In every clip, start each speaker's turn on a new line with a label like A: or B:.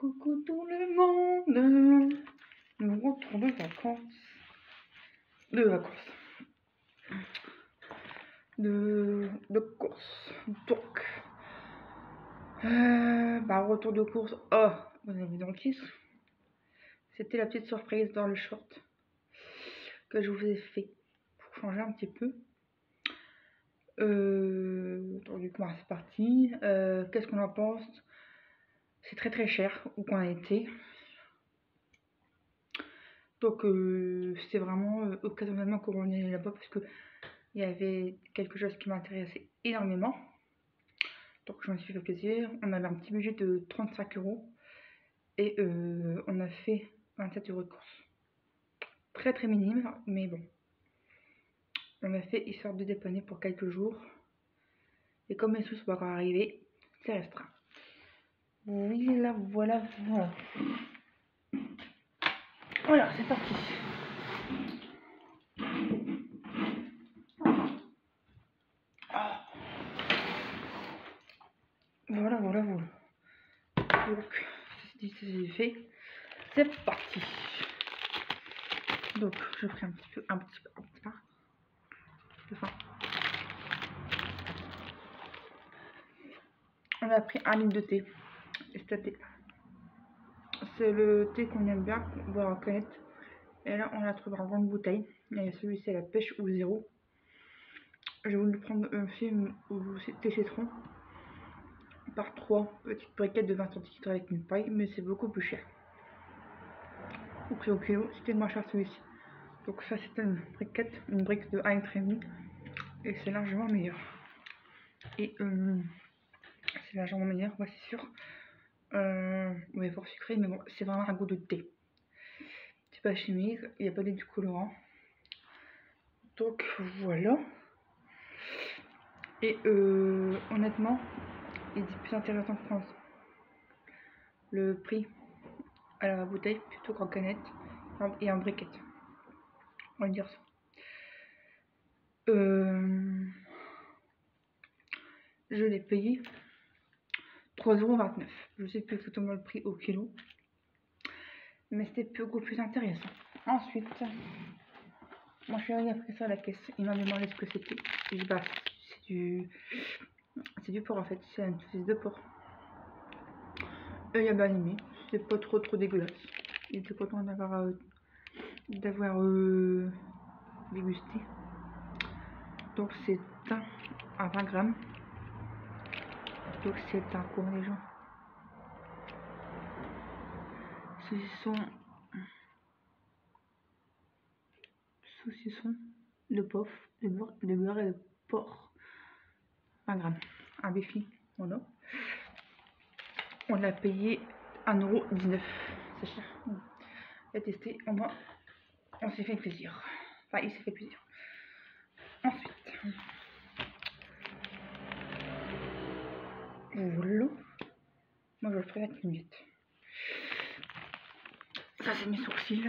A: Coucou tout le monde, nous retournons de vacances. De course. Donc, retour de course. Oh, vous avez vu dans le titre. C'était la petite surprise dans le short que je vous ai fait pour changer un petit peu. Donc du coup, c'est parti. Qu'est-ce qu'on en pense? C'est très cher où qu'on a été. Donc c'était vraiment occasionnellement qu'on est là-bas parce que il y avait quelque chose qui m'intéressait énormément. Donc je me suis fait plaisir. On avait un petit budget de 35 € et on a fait 27 € de course. Très minime, mais bon. On a fait histoire de dépanner pour quelques jours. Et comme les sous sont pas encore arrivés, c'est restreint. Oui, là, voilà. Voilà, c'est parti. Voilà. Donc, c'est fait. C'est parti. Donc, je ferai un petit peu de fin. On a pris 1 litre de thé. C'est le thé qu'on aime bien boire en canette. Et là, on l'a trouvé en grande bouteille. Et celui-ci, c'est la pêche ou zéro. J'ai voulu prendre un film au thé citron par 3 petites briquettes de 20 centilitres avec une paille, mais c'est beaucoup plus cher. Au kilo, c'était moins cher celui-ci. Donc ça, c'était une brique de 1,5 litre et c'est largement meilleur. Et c'est largement meilleur, ouais, c'est sûr. Ouais, fort sucré, mais bon, c'est vraiment un goût de thé. C'est pas chimique, il n'y a pas d'édulcorant. Donc voilà. Et honnêtement, il est plus intéressant que France. Le prix à la bouteille plutôt qu'en canette et en briquette. On va dire ça. Je l'ai payé 3,29 €. Je sais plus exactement le prix au kilo, mais c'était beaucoup plus intéressant. Ensuite, mon chéri a pris ça à la caisse. Il m'a demandé ce que c'était. Je dis bah c'est du porc en fait. C'est une saucisse de porc. Il a bien aimé. C'était pas trop dégueulasse. Il était content d'avoir dégusté. Donc c'est un à 20 grammes. Donc c'est un combien les gens? Saucisson de beurre et de porc. 20 grammes. Un béfi, voilà. On l'a payé 1,19 €. C'est cher. On a testé, au moins on s'est fait plaisir. Enfin, il s'est fait plaisir. Ensuite, voilà. Moi je le ferai avec une miette. Ça c'est mes sourcils.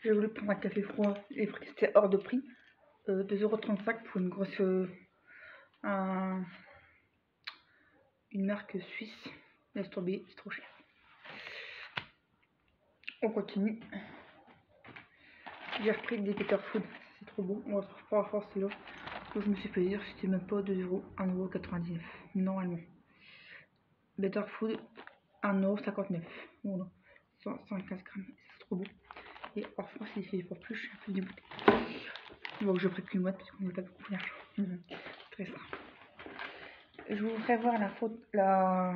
A: J'ai voulu prendre un café froid, les prix c'était hors de prix. 2,35 € pour une grosse une marque suisse. Laisse tomber, c'est trop cher. On continue. J'ai repris des Better Food, c'est trop beau. On va pas force là. Donc je me suis fait dire c'était même pas 2 €, 1,99 € normalement. Better Food 1,59 €. Voilà. 115 grammes, c'est trop beau. Et en France, il fait pour plus, je suis un peu dégoûtée. Donc je ferai qu'une boîte parce qu'on n'a pas beaucoup d'argent. Très ça. Je vous ferai voir la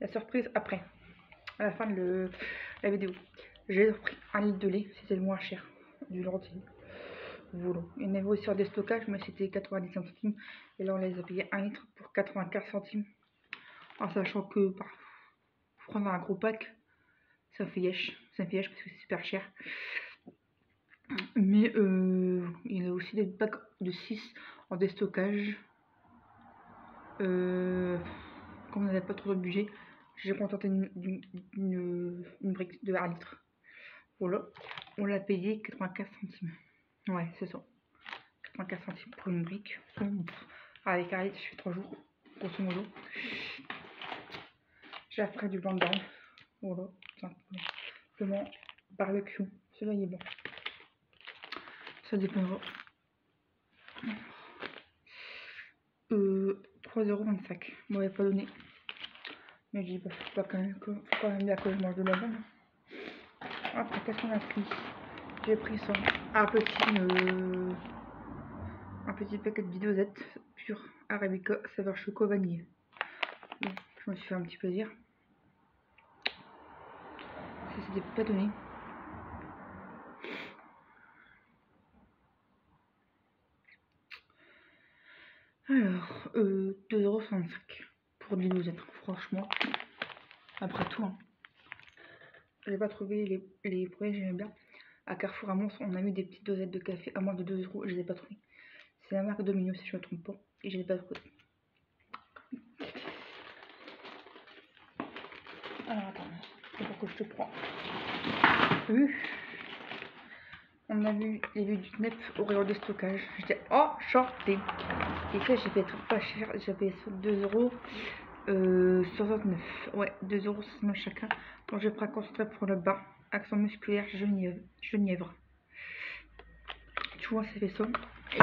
A: surprise après, à la fin de la vidéo. J'ai pris 1 litre de lait, c'était le moins cher du lentille. Voilà. Il y en avait aussi sur des stockages, mais c'était 90 centimes. Et là, on les a payés 1 litre pour 95 centimes. En sachant que pour prendre un gros pack, ça me fait yesh. Ça me fait yesh parce que c'est super cher. Mais il y a aussi des packs de 6 en déstockage. Comme on n'avait pas trop de budget, j'ai contenté d'une brique de 1 litre. Voilà, on l'a payé 84 centimes. Ouais, c'est ça. 84 centimes pour une brique. Avec 1 litre, je fais 3 jours, grosso modo. J'ai après du blanc de dinde. Voilà, simplement barbecue. Celui-là, il est bon. Ça dépendra. 3,25 €. On m'avait pas donné. Mais j'ai dit, bah, faut quand même bien que je mange de la viande. Après, qu'est-ce qu'on a pris? J'ai pris ça. Un petit paquet de dosettes pur arabica saveur choco vanille. Donc, je me suis fait un petit plaisir. Ça s'était pas donné. Alors, 2,65 € pour 10 dosettes. Franchement, après tout, hein. J'ai pas trouvé les produits que j'aimais bien. À Carrefour à Mons, on a mis des petites dosettes de café à moins de 2 €. Je les ai pas trouvées. C'est la marque Domino si je me trompe pas. Et je les ai pas trouvées. Alors attends, c'est pour que je te prends. On a vu les vues du Knep au rayon de stockage. J'étais enchantée. Et ça, j'ai payé pas cher. J'ai payé 2,69 €. Ouais, 2,69 € chacun. Donc je prends un concentré pour le bain. Accent musculaire, genièvre. Tu vois, ça fait ça. Et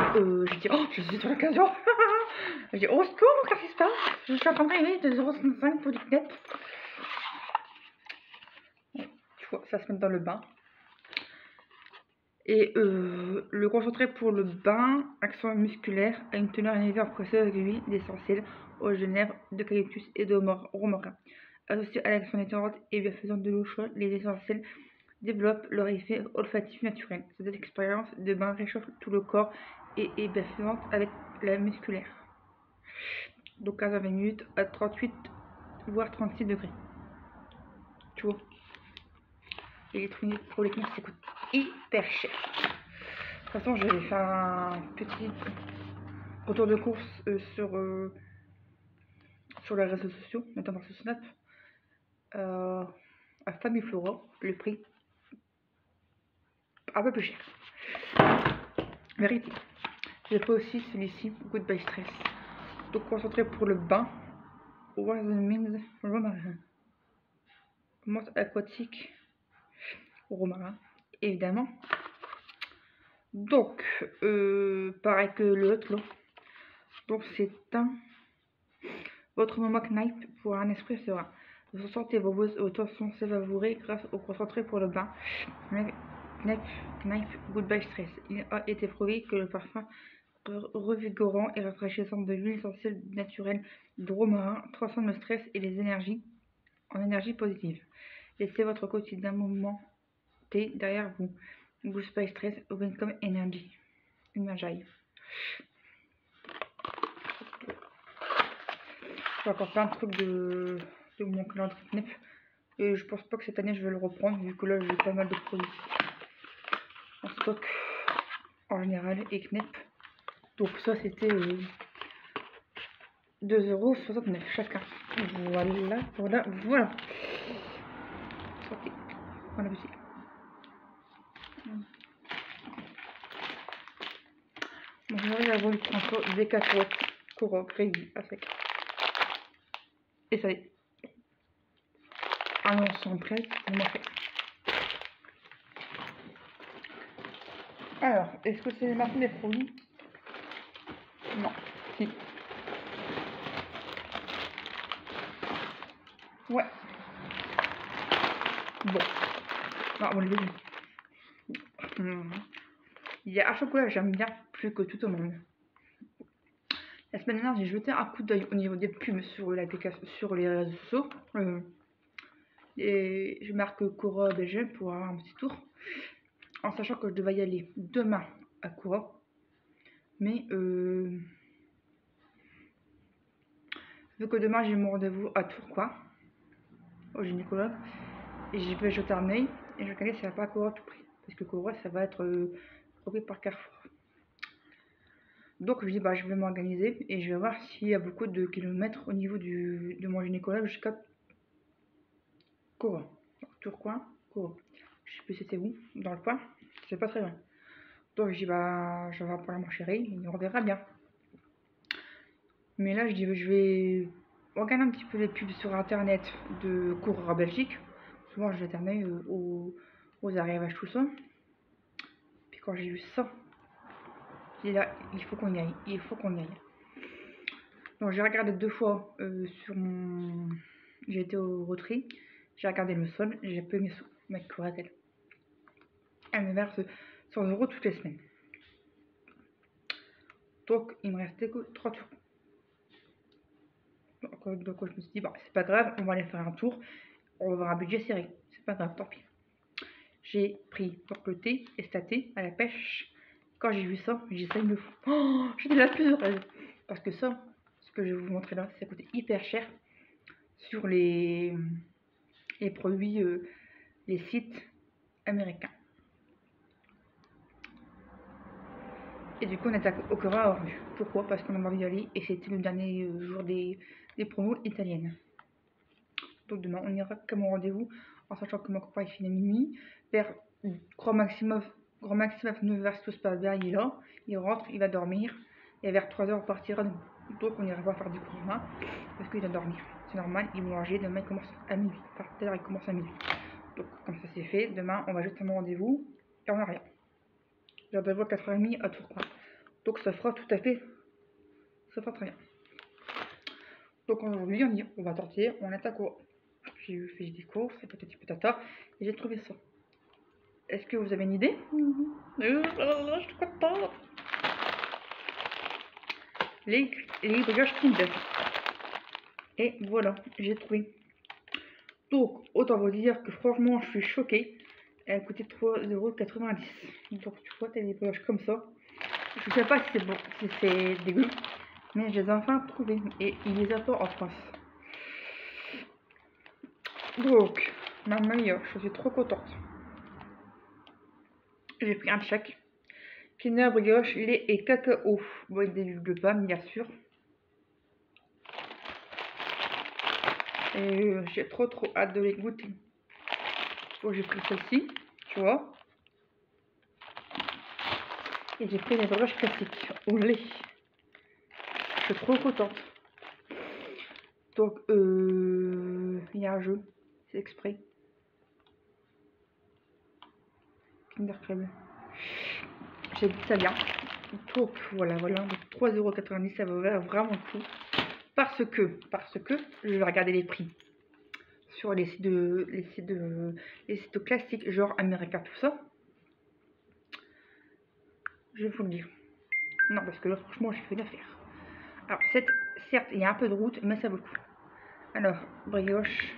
A: j'ai dit, oh, je suis sur l'occasion. J'ai dit, oh, secours, qu'est-ce qui se passe? Je suis en train de rêver, 2,65 € pour du Knep. Tu vois, ça se met dans le bain. Et le concentré pour le bain, accent musculaire, a une teneur énervée précieuse avec l'huile d'essentiel au Genève, d'eucalyptus et de romarin. Associé à l'action détendante et bienfaisante de l'eau chaude, les essentiels développent leur effet olfactif naturel. Cette expérience de bain réchauffe tout le corps et est bienfaisante avec la musculaire. Donc 15 à 20 minutes à 38 voire 36 degrés. Tu vois. L'électronique pour les clients, ça coûte hyper cher. De toute façon, je vais faire un petit retour de course sur les réseaux sociaux, notamment sur Snap. À Famiflora, le prix un peu plus cher. Vérité. J'ai pris aussi celui-ci, Goodbye Stress. Donc concentré pour le bain. Romarin. Menthe aquatique. Romarin, évidemment. Donc, pareil que l'autre là. Donc c'est votre moment Kneipp pour un esprit serein. Vous sentez vos tensions s'évaporer grâce au concentré pour le bain. Kneipp Goodbye Stress. Il a été prouvé que le parfum revigorant et rafraîchissant de l'huile essentielle naturelle de romarin transforme le stress et les énergies en énergie positive. Laissez votre quotidien momenter derrière vous. Goodbye Stress, Welcome Energy. J'ai encore plein de trucs de mon calendrier Kneipp. Et je pense pas que cette année je vais le reprendre vu que là j'ai pas mal de produits en stock en général et Kneipp. Donc ça c'était 2,69 € chacun. Voilà. Sortez. Bon appétit. Bon, j'aurais voulu prendre des cacahuètes Koro gravy à sec. Et ça y est. Ah non, 113, on m'a fait. Alors, est-ce que c'est maintenant des produits? Non. Si. Ouais. Bon. Non, on l'a vu. Il y a un chocolat que j'aime bien plus que tout au monde. La semaine dernière, j'ai jeté un coup d'œil au niveau des pubs sur l'application, sur les réseaux sociaux. Et je marque Cora BG pour avoir un petit tour. En sachant que je devais y aller demain à Cora. Mais vu que demain j'ai mon rendez-vous à Tourcoing, au gynécologue, et j'y vais jeter un œil et je regarde si ça va pas à Cora tout prix. Parce que Cora ça va être repris par Carrefour. Donc je dis bah je vais m'organiser et je vais voir s'il y a beaucoup de kilomètres au niveau de mon gynécologue jusqu'à Cora. Tourcoing, Cora. Je sais plus c'était où, dans le coin, c'est pas très loin. Donc je dis bah je vais pour la mon chéri et on verra bien. Mais là je dis je vais regarder un petit peu les pubs sur internet de coureurs en Belgique. Souvent je l'alternais aux arrivages tout ça. Puis quand j'ai vu ça, j'ai dit là il faut qu'on y aille, il faut qu'on y aille. Donc j'ai regardé 2 fois sur mon... J'ai été au retrait, j'ai regardé le sol, j'ai pas eu mes sous. Mec, quoi-t-elle? Elle me verse 100 € toutes les semaines. Donc il me restait que 3 tours. Donc je me suis dit, bah c'est pas grave, on va aller faire un tour, on va avoir un budget serré. C'est pas grave, tant pis. J'ai pris donc le thé, estaté, à la pêche. Quand j'ai vu ça, j'ai dit ça il me faut. Oh, j'étais la plus heureuse. Parce que ça, ce que je vais vous montrer là, ça coûtait hyper cher sur les produits, les sites américains. Et du coup, on était au cœur à Orlu. Pourquoi? Parce qu'on avait envie d'y aller et c'était le dernier jour des promos italiennes. Donc demain, on ira comme au rendez-vous en sachant que mon copain il finit à minuit. Vers grand maximum 9h, si tout se passe bien, il est là. Il rentre, il va dormir. Et vers 3h, on partira. Donc on ira pas faire du cours demain parce qu'il va dormir. C'est normal, il va manger. Demain, il commence à minuit. Enfin, tout à l'heure, il commence à minuit. Donc comme ça c'est fait, demain, on va juste à mon rendez-vous et on n'a rien. J'ai rendez-vous à 4h30 à Tourcoing. Donc ça fera tout à fait, ça fera très bien. Donc aujourd'hui, on va sortir, on attaque au... J'ai fait des courses, et patati patata, et j'ai trouvé ça. Est-ce que vous avez une idée? Je suis contente. Les brioches Kinder. Et voilà, j'ai trouvé. Donc, autant vous dire que franchement, je suis choquée. Elle coûtait 3,90 €. Donc, tu vois, t'as des brioches comme ça. Je sais pas si c'est bon, si c'est dégueu, mais je les ai enfin trouvées. Et il les a pas en France. Donc, mamma mia, je suis trop contente. J'ai pris un chèque. Kinder brioche, lait et cacao. Bon, il délivre de pommes, bien sûr. Et j'ai trop hâte de les goûter. Donc j'ai pris celle-ci, tu vois. Et j'ai pris les brioches classiques au lait. Je suis trop contente. Donc, il y a un jeu, c'est exprès. Kinder Crème. J'ai dit ça bien. Donc voilà, 3,90 €, ça va vraiment le coup. Parce que, je vais regarder les prix sur les sites classiques, genre America, tout ça. Je vais vous le dire. Non, parce que là, franchement, j'ai fait une affaire. Alors, certes, il y a un peu de route, mais ça vaut le coup. Alors, brioche.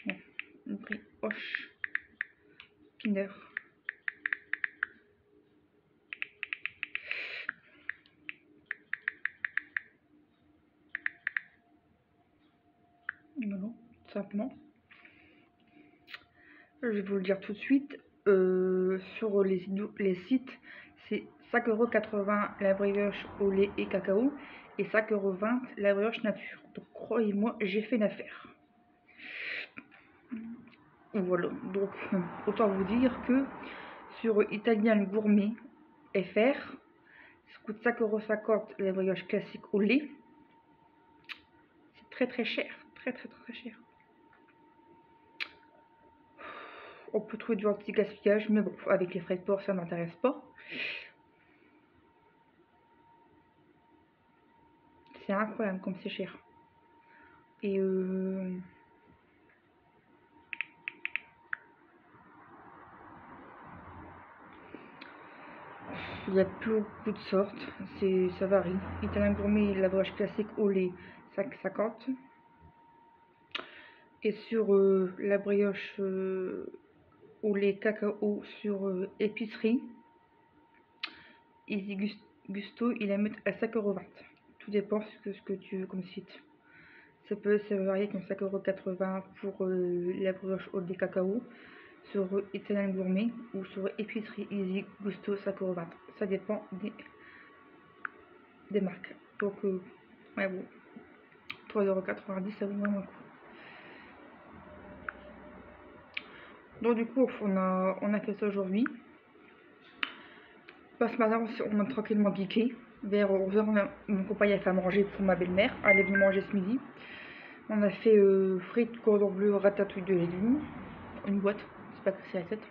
A: Non, brioche. Kinder. Non, simplement. Je vais vous le dire tout de suite. Sur les sites, c'est 5,80 € la brioche au lait et cacao et 5,20 € la brioche nature. Donc croyez-moi, j'ai fait une affaire. Voilà, donc autant vous dire que sur Italian Gourmet FR, ça coûte 5,50 € la brioche classique au lait. C'est très cher, très cher. On peut trouver du anti-gaspillage, mais bon, avec les frais de port, ça m'intéresse pas. C'est incroyable comme c'est cher. Et il y a beaucoup de sortes, ça varie. Italien gourmet, la brioche classique au lait, 5,50 €. Et sur la brioche au lait cacao sur épicerie, Easy Gusto, il la met à 5,20 €. Tout dépend ce que tu veux comme site. Ça peut varier comme 5,80 € pour la brioche au lait cacao sur Italian Gourmet ou sur épicerie Easy Gusto 5,20 €. Ça dépend des des marques. Donc ouais bon, 3,90 € ça vaut vraiment le coup. Donc du coup on a fait ça aujourd'hui. Ce matin on a tranquillement piqué. Vers 11h mon copain a fait à manger pour ma belle-mère. Elle est venue manger ce midi. On a fait frites, cordon bleu, ratatouille de légumes. Une boîte, c'est pas cassé la tête.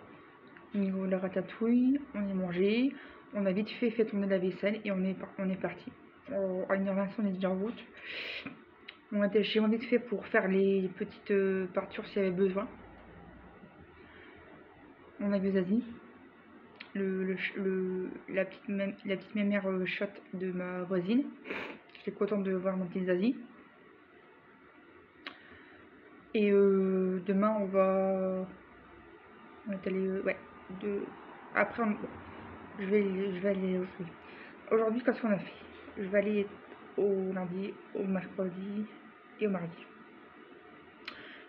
A: Au niveau de la ratatouille, on a mangé. On a vite fait tourner la vaisselle et on est parti. À 1h25 on est déjà en route. On a été chez moi vite fait pour faire les petites partures s'il y avait besoin. On a vu Zazie, la petite mémère chatte de ma voisine. J'étais contente de voir mon petit Zazie. Et demain on est allé ouais après je vais aller aujourd'hui. Qu'est-ce qu'on a fait? Je vais aller au lundi, au mercredi et au mardi.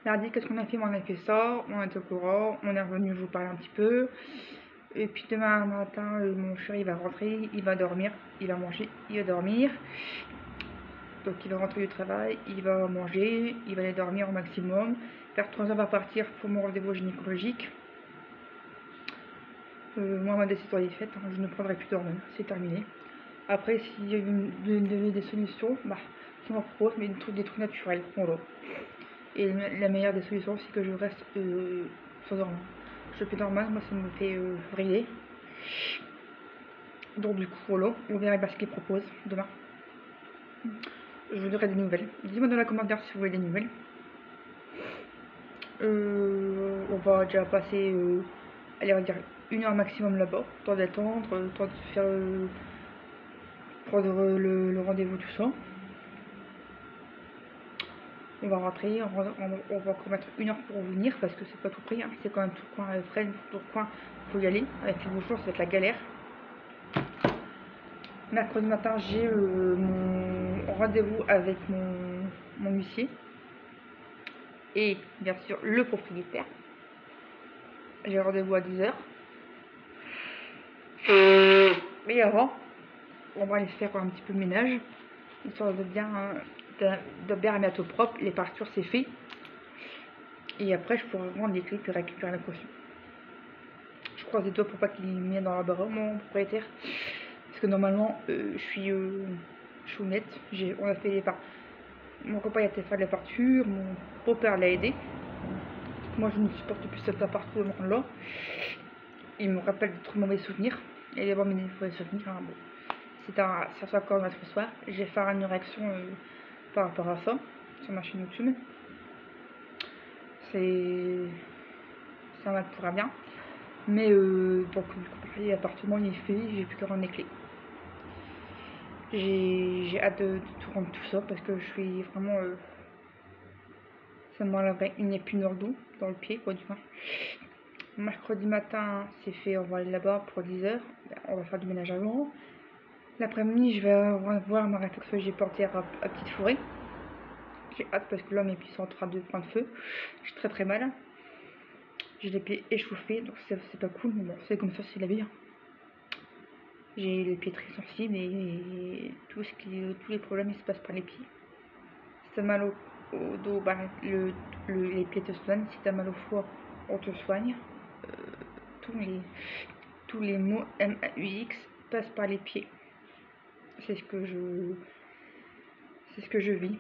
A: Mardi, qu'est-ce qu'on a fait? On a fait ça, on était au courant, on est revenu vous parler un petit peu. Et puis demain matin, mon chéri va rentrer, il va dormir, il va manger, il va dormir. Donc il va rentrer du travail, il va manger, il va aller dormir au maximum. Vers 3h on va partir pour mon rendez-vous gynécologique. Moi ma décision est faite, hein, je ne prendrai plus d'hormones, c'est terminé. Après s'il y a des solutions, bah je m'en propose, mais des trucs naturels, voilà. Et la meilleure des solutions c'est que je reste sans hormones. Je fais normal, moi ça me fait vriller. Donc du coup voilà, on verra ce qu'ils proposent demain. Je vous donnerai des nouvelles. Dis-moi dans la commentaire si vous voulez des nouvelles. On va déjà passer, allez, on va dire 1h maximum là-bas, temps d'attendre, temps de faire prendre le rendez-vous, tout ça. On va rentrer, on va encore mettre 1h pour venir parce que c'est pas tout près, hein. C'est quand même tout coin, Fresnes, tout coin, faut y aller. Avec les bouchons, ça va être la galère. Mercredi matin, j'ai mon rendez-vous avec mon huissier et bien sûr le propriétaire. J'ai rendez-vous à 10h. Mais avant, on va aller faire un petit peu de ménage, histoire de bien remettre au propre. Les partures, c'est fait. Et après, je pourrai rendre les clés puis récupérer la caution. Je croise les doigts pour pas qu'il m'ait dans la barre, mon propriétaire. Parce que normalement, je suis honnête. On a fait les partures. Mon copain a été faire les partures, mon beau-père l'a aidé. Moi, je ne supporte plus cet appartement-là. Il me rappelle de trop mauvais souvenirs. Et d'abord, mes mauvais souvenirs. Hein, bon. C'est encore notre histoire. Je vais faire une réaction par rapport à ça sur ma chaîne YouTube. Ça va pour bien. Mais donc du coup l'appartement il est fait, j'ai plus qu'à rendre les clés. J'ai hâte de tout rendre tout ça parce que je suis vraiment ça m'enlèverait une épine dans le pied quoi du moins. Mercredi matin c'est fait, on va aller là-bas pour 10h. On va faire du ménage avant. L'après-midi, je vais voir ma réflexion que j'ai portée à Petite Forêt. J'ai hâte parce que là, mes pieds sont en train de prendre feu. J'ai très mal. J'ai les pieds échauffés, donc c'est pas cool, mais bon, c'est comme ça, c'est la vie. J'ai les pieds très sensibles et tous les problèmes ils se passent par les pieds. Si t'as mal au dos, bah, les pieds te soignent. Si t'as mal au foie, on te soigne. Tous les mots MAUX passent par les pieds. C'est ce que je vis.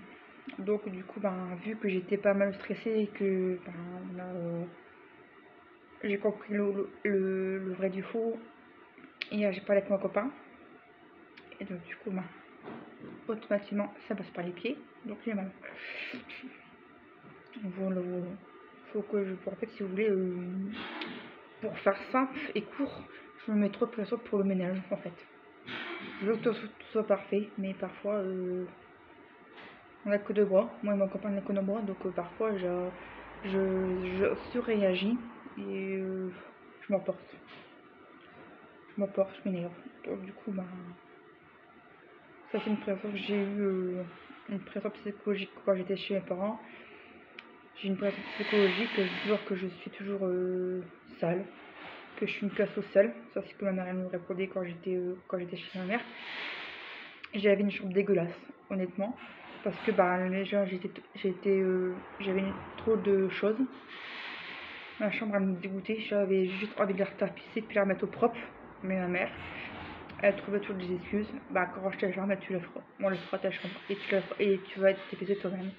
A: Donc du coup, vu que j'étais pas mal stressée et que j'ai compris le vrai du faux, hier j'ai parlé avec mon copain et donc du coup automatiquement ça passe par les pieds, donc j'ai mal. Voilà, faut que en fait si vous voulez, pour faire simple et court, je me mets trop de pression pour le ménage en fait. Je veux que tout soit parfait, mais parfois on n'a que deux bras, moi et mon copain n'a que deux bras, donc parfois je surréagis et je m'emporte, je m'énerve. Donc du coup ça c'est une pression que j'ai eu, une pression psychologique quand j'étais chez mes parents. J'ai une pression psychologique, que je suis toujours sale, que je suis une casse au sel. Ça c'est ce que ma mère elle me répondait quand j'étais chez ma mère. j'avais une chambre dégueulasse, honnêtement. Parce que bah déjà j'avais trop de choses. Ma chambre elle me dégoûtait, j'avais juste envie de la retapisser puis la remettre au propre. Mais ma mère, elle trouvait toujours des excuses. Bah quand je ta chambre, bah, tu la feras. On le fera ta chambre et tu vas t'épaiser toi-même.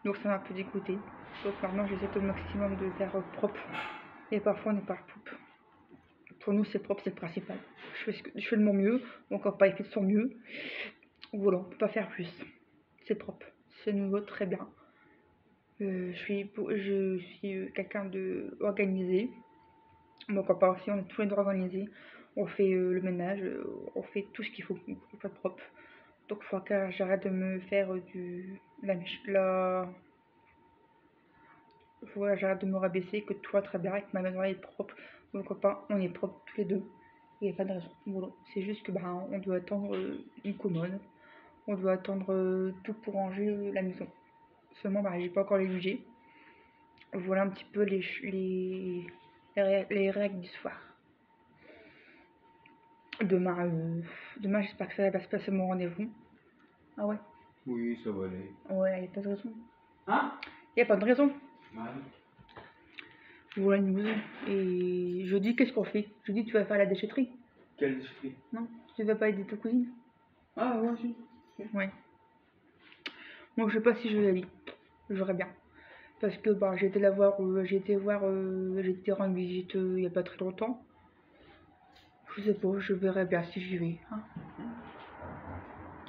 A: Donc ça m'a un peu dégoûté. Donc maintenant j'essaie au maximum de faire propre. Et parfois on n'est pas propre. Pour nous c'est propre, c'est le principal. Je fais de mon mieux, donc on pas fait de son mieux. Voilà, on peut pas faire plus. C'est propre, c'est nouveau, très bien. Je suis quelqu'un de organisé. Donc on part aussi, on est tous les deux organisés. On fait le ménage, on fait tout ce qu'il faut pour faire propre. Donc il faut que j'arrête de me faire j'arrête de me rabaisser, que tout va très bien, et que ma maison est propre. Mon copain, on est propre tous les deux. Il n'y a pas de raison. Voilà. C'est juste que on doit attendre une commode. On doit attendre tout pour ranger la maison. Seulement, j'ai pas encore les budgets. Voilà un petit peu les règles du soir. Demain j'espère que ça va se passer mon rendez-vous. Ah ouais?
B: Oui, ça va aller.
A: Ouais, y a pas de raison.
B: Hein?
A: Y a pas de raison.
B: Ouais.
A: Voilà une news. Et jeudi, qu'est-ce qu'on fait? Jeudi, tu vas faire la déchetterie?
B: Quelle déchetterie?
A: Non? Tu vas pas aider ta cousine?
B: Ah, ouais, si.
A: Ouais. Moi, je sais pas si je vais aller. J'aurais bien. Parce que j'ai été la voir, j'ai été rendre visite il y a pas très longtemps. Je sais pas, je verrai bien si j'y vais. Hein.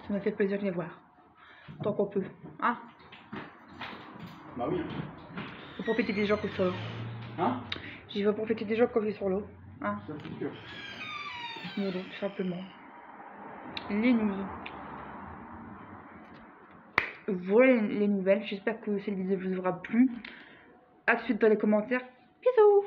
A: Ça m'a fait plaisir de les voir. Tant qu'on peut. Hein?
B: Bah oui.
A: Faut profiter des gens qui sont sur l'eau.
B: Hein?
A: J'y vais profiter des gens quand je suis sur l'eau. Hein?
B: Ça c'est sûr.
A: Voilà, tout simplement. Les news. Voilà les nouvelles. J'espère que cette vidéo vous aura plu. À tout de suite dans les commentaires. Bisous!